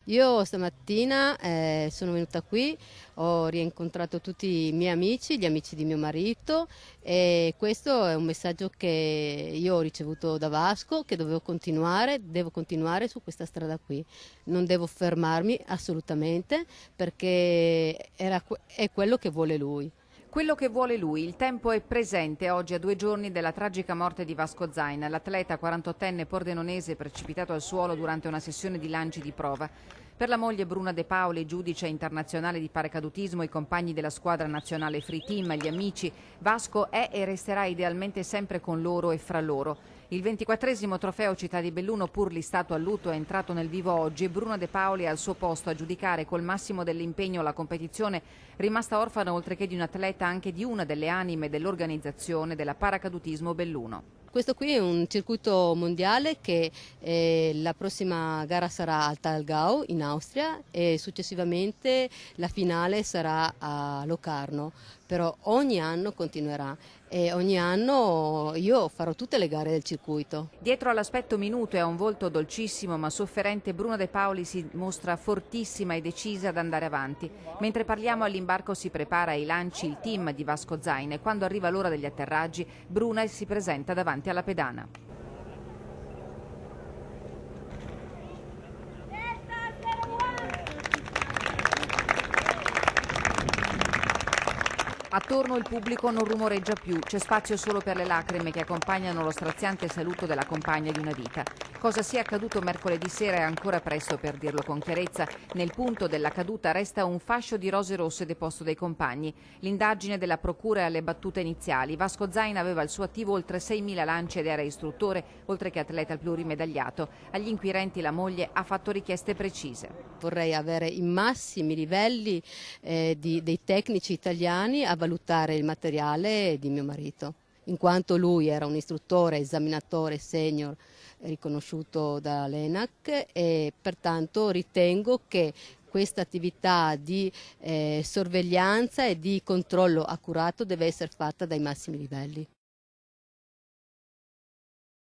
Io stamattina sono venuta qui, ho rincontrato tutti i miei amici, gli amici di mio marito e questo è un messaggio che io ho ricevuto da Vasco, che devo continuare su questa strada qui. Non devo fermarmi assolutamente perché è quello che vuole lui. Quello che vuole lui, il tempo è presente oggi a 2 giorni dalla tragica morte di Vasco Zain, l'atleta 48enne pordenonese precipitato al suolo durante una sessione di lanci di prova. Per la moglie Bruna De Paoli, giudice internazionale di paracadutismo, i compagni della squadra nazionale Free Team, gli amici, Vasco è e resterà idealmente sempre con loro e fra loro. Il 24esimo trofeo Città di Belluno, pur listato a lutto, è entrato nel vivo oggi e Bruna De Paoli è al suo posto a giudicare col massimo dell'impegno la competizione, rimasta orfana oltre che di un atleta anche di una delle anime dell'organizzazione della paracadutismo Belluno. Questo qui è un circuito mondiale che la prossima gara sarà a Thalgau in Austria e successivamente la finale sarà a Locarno, però ogni anno continuerà e ogni anno io farò tutte le gare del circuito. Dietro all'aspetto minuto e a un volto dolcissimo ma sofferente, Bruna De Paoli si mostra fortissima e decisa ad andare avanti. Mentre parliamo all'imbarco si prepara ai lanci il team di Vasco Zain e quando arriva l'ora degli atterraggi Bruna si presenta davanti alla pedana. Attorno il pubblico non rumoreggia più, c'è spazio solo per le lacrime che accompagnano lo straziante saluto della compagna di una vita. Cosa sia accaduto mercoledì sera è ancora presto per dirlo con chiarezza. Nel punto della caduta resta un fascio di rose rosse deposto dai compagni. L'indagine della procura è alle battute iniziali. Vasco Zain aveva al suo attivo oltre 6.000 lanci ed era istruttore, oltre che atleta plurimedagliato. Agli inquirenti la moglie ha fatto richieste precise. Vorrei avere i massimi livelli dei tecnici italiani a valutare il materiale di mio marito, in quanto lui era un istruttore, esaminatore senior riconosciuto dall'ENAC e pertanto ritengo che questa attività di sorveglianza e di controllo accurato deve essere fatta dai massimi livelli.